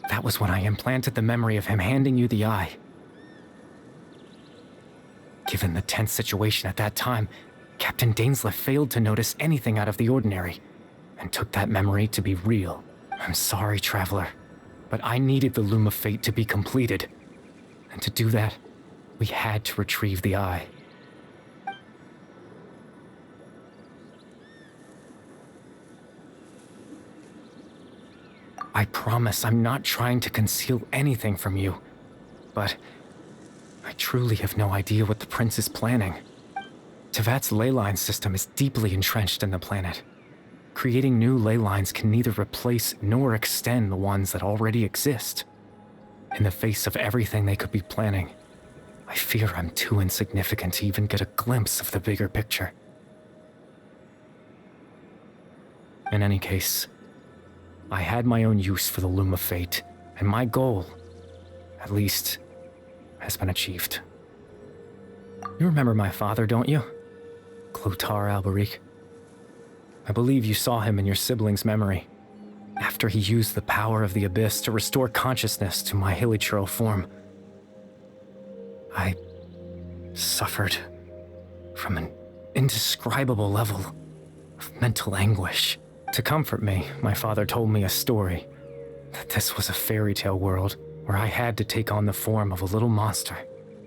That was when I implanted the memory of him handing you the eye. Given the tense situation at that time, Captain Dainsleif failed to notice anything out of the ordinary, and took that memory to be real. I'm sorry, Traveler, but I needed the Loom of Fate to be completed. And to do that, we had to retrieve the eye. I promise I'm not trying to conceal anything from you, but I truly have no idea what the prince is planning. Tevat's ley line system is deeply entrenched in the planet. Creating new ley lines can neither replace nor extend the ones that already exist. In the face of everything they could be planning, I fear I'm too insignificant to even get a glimpse of the bigger picture. In any case, I had my own use for the Loom of Fate, and my goal, at least, has been achieved. You remember my father, don't you? Clotar Alberic. I believe you saw him in your sibling's memory, after he used the power of the Abyss to restore consciousness to my hilichurl form. I suffered from an indescribable level of mental anguish. To comfort me, my father told me a story, that this was a fairy tale world where I had to take on the form of a little monster.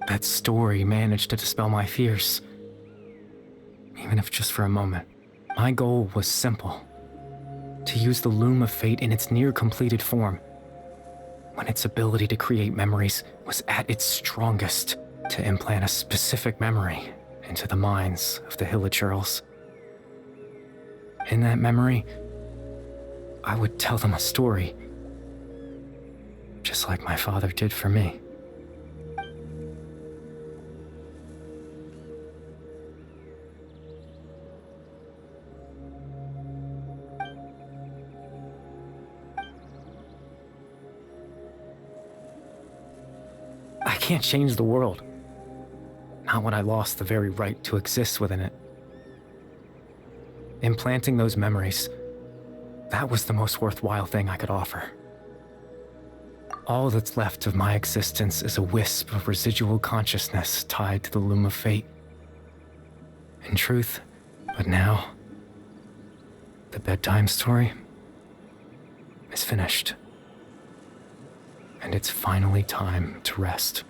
That story managed to dispel my fears, even if just for a moment. My goal was simple: to use the Loom of Fate in its near-completed form, when its ability to create memories was at its strongest, to implant a specific memory into the minds of the hilichurls. In that memory, I would tell them a story, just like my father did for me. I can't change the world. Not when I lost the very right to exist within it. Implanting those memories, that was the most worthwhile thing I could offer. All that's left of my existence is a wisp of residual consciousness tied to the Loom of Fate. In truth, but now, the bedtime story is finished. and it's finally time to rest.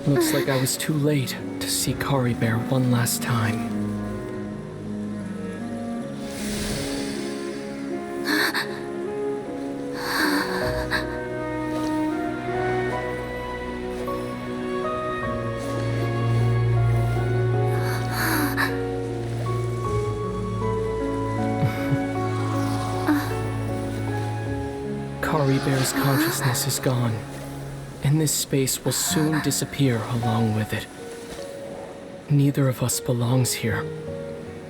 Looks like I was too late to see Kari Bear one last time. Kari Bear's consciousness is gone, and this space will soon disappear along with it. Neither of us belongs here.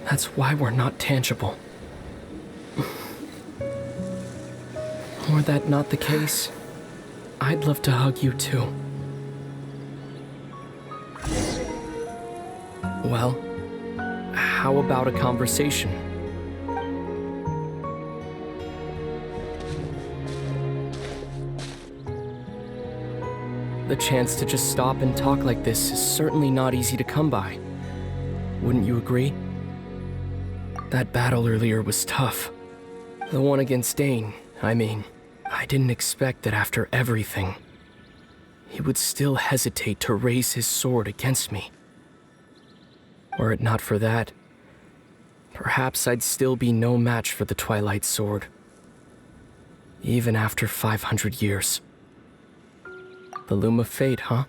That's why we're not tangible. Were that not the case, I'd love to hug you too. Well, how about a conversation? The chance to just stop and talk like this is certainly not easy to come by. Wouldn't you agree? That battle earlier was tough. The one against Dane, I mean. I didn't expect that after everything, he would still hesitate to raise his sword against me. Were it not for that, perhaps I'd still be no match for the Twilight Sword. Even after 500 years. The Loom of Fate, huh?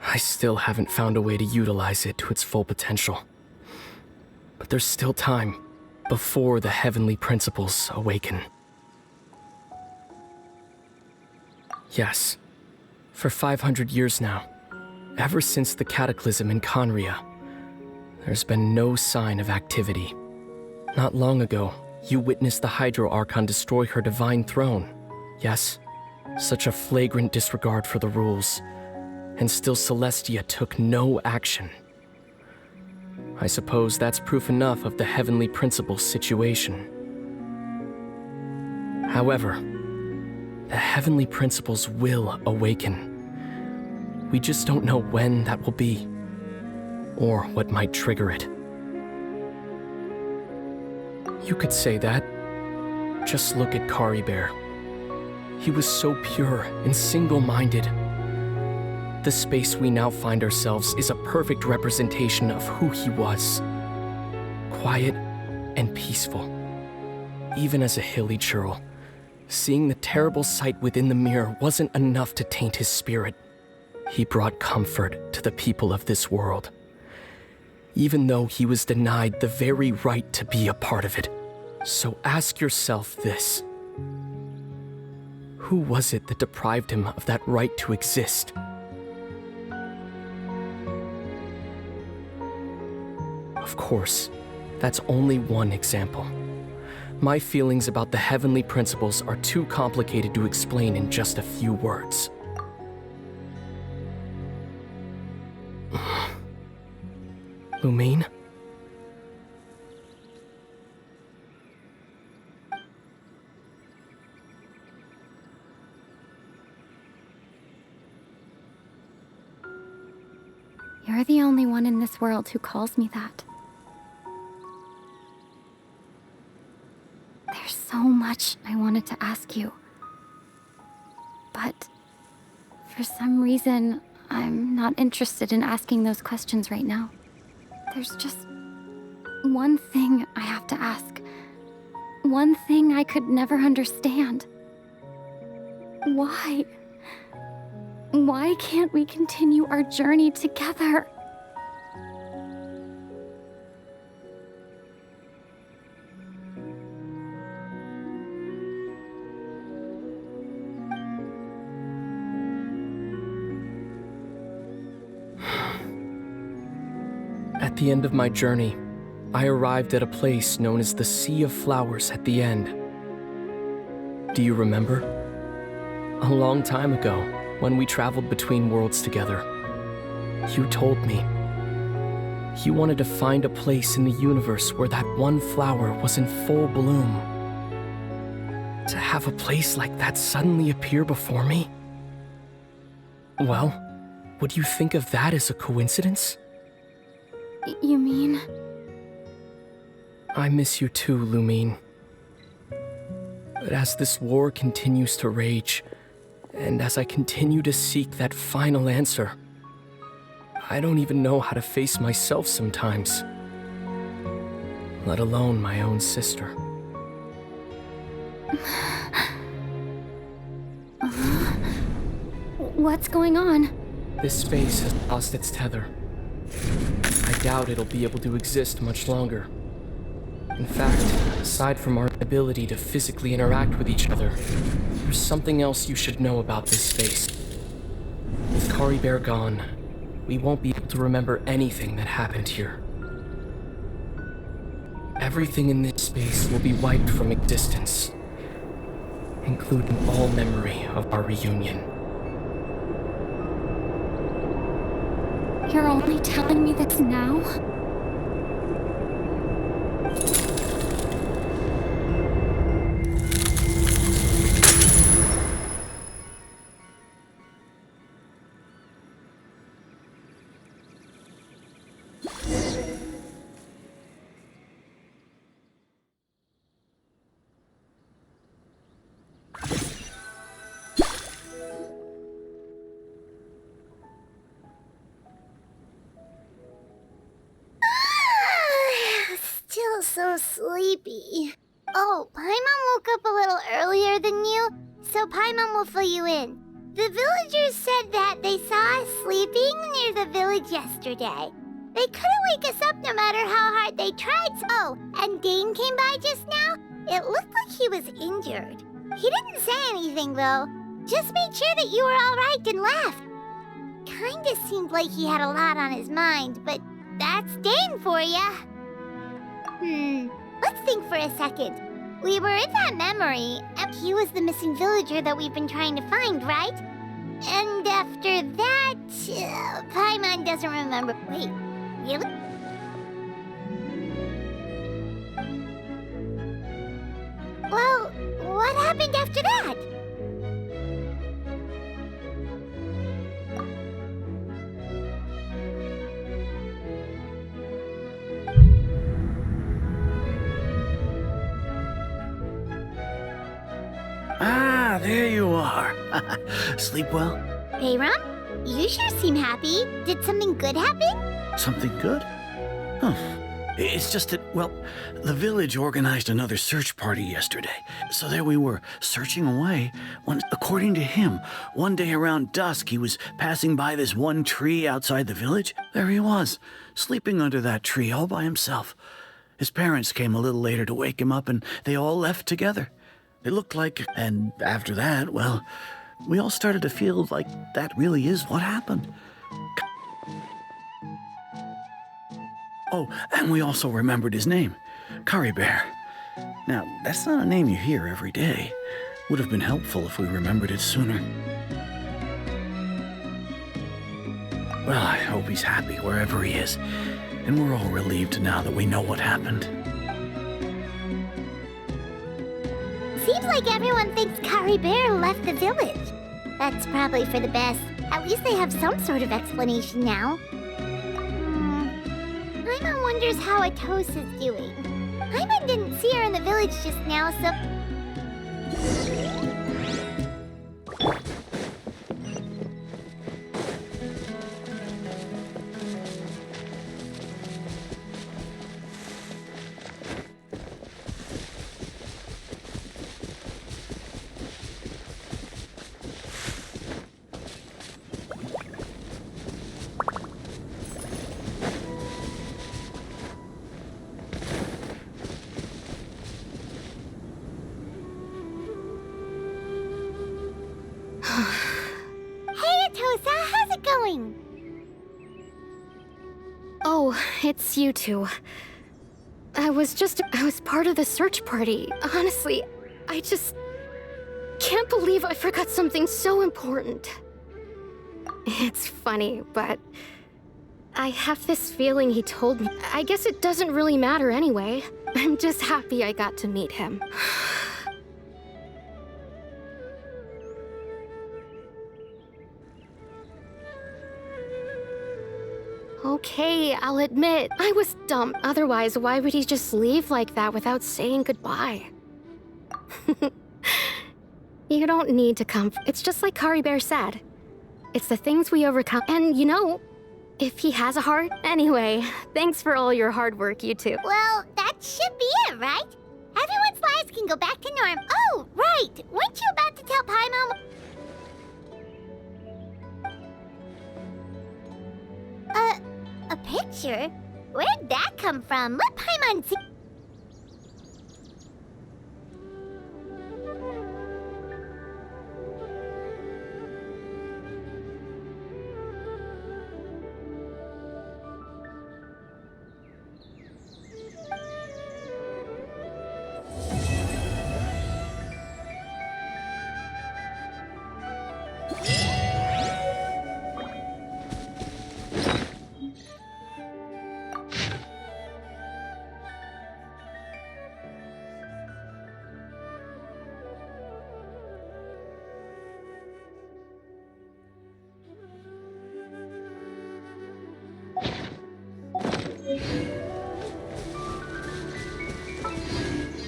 I still haven't found a way to utilize it to its full potential. But there's still time before the heavenly principles awaken. Yes, for 500 years now, ever since the cataclysm in Conria, there's been no sign of activity. Not long ago, you witnessed the Hydro Archon destroy her divine throne, yes? Such a flagrant disregard for the rules, and still Celestia took no action. I suppose that's proof enough of the heavenly principles situation. However, the heavenly principles will awaken. We just don't know when that will be, or what might trigger it. You could say that. Just look at Kari Bear. He was so pure and single-minded. The space we now find ourselves is a perfect representation of who he was. Quiet and peaceful. Even as a hilly churl, seeing the terrible sight within the mirror wasn't enough to taint his spirit. He brought comfort to the people of this world, even though he was denied the very right to be a part of it. So ask yourself this. Who was it that deprived him of that right to exist? Of course, that's only one example. My feelings about the heavenly principles are too complicated to explain in just a few words. Lumine? You're the only one in this world who calls me that. There's so much I wanted to ask you. But for some reason, I'm not interested in asking those questions right now. There's just one thing I have to ask. One thing I could never understand. Why? Why can't we continue our journey together? At the end of my journey, I arrived at a place known as the Sea of Flowers at the end. Do you remember? A long time ago, when we traveled between worlds together, you told me you wanted to find a place in the universe where that one flower was in full bloom. To have a place like that suddenly appear before me? Well, would you think of that as a coincidence? You mean? I miss you too, Lumine. But as this war continues to rage, and as I continue to seek that final answer, I don't even know how to face myself sometimes, let alone my own sister. What's going on? This space has lost its tether. I doubt it'll be able to exist much longer. In fact, aside from our ability to physically interact with each other, there's something else you should know about this space. With Kari Bear gone, we won't be able to remember anything that happened here. Everything in this space will be wiped from existence, including all memory of our reunion. You're only telling me this now? Still so sleepy. Oh, Paimon woke up a little earlier than you, so Paimon will fill you in. The villagers said that they saw us sleeping near the village yesterday. They couldn't wake us up no matter how hard they tried. Oh, and Dane came by just now. It looked like he was injured. He didn't say anything though. Just made sure that you were all right and left. Kinda seemed like he had a lot on his mind, but that's Dane for ya. Let's think for a second. We were in that memory, and he was the missing villager that we've been trying to find, right? And after that, Paimon doesn't remember. Wait, really? Well, what happened after that? Ah, there you are. Sleep well? Hey, Ram, you sure seem happy. Did something good happen? Something good? Huh. It's just that, well, the village organized another search party yesterday. So there we were, searching away, when, according to him, one day around dusk he was passing by this one tree outside the village. There he was, sleeping under that tree all by himself. His parents came a little later to wake him up, and they all left together. It looked like, and after that, well, we all started to feel like that really is what happened. Oh, and we also remembered his name, Kari Bear. Now, that's not a name you hear every day. Would have been helpful if we remembered it sooner. Well, I hope he's happy wherever he is, and we're all relieved now that we know what happened. Seems like everyone thinks Kari Bear left the village. That's probably for the best. At least they have some sort of explanation now. Paimon wonders how Atos is doing. Paimon didn't see her in the village just now, so... Oh, it's you two. I was part of the search party. Honestly, I just can't believe I forgot something so important. It's funny, but I have this feeling he told me. I guess it doesn't really matter anyway. I'm just happy I got to meet him. Okay, I'll admit, I was dumb. Otherwise, why would he just leave like that without saying goodbye? You don't need to come. It's just like Kari Bear said. It's the things we overcome. And you know, if he has a heart. Anyway, thanks for all your hard work, you two. Well, that should be it, right? Everyone's lives can go back to norm. Oh, right! Weren't you about to tell Paimon? A picture? Where'd that come from? Let Paimon see.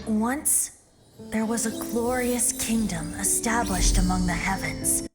Once, there was a glorious kingdom established among the heavens.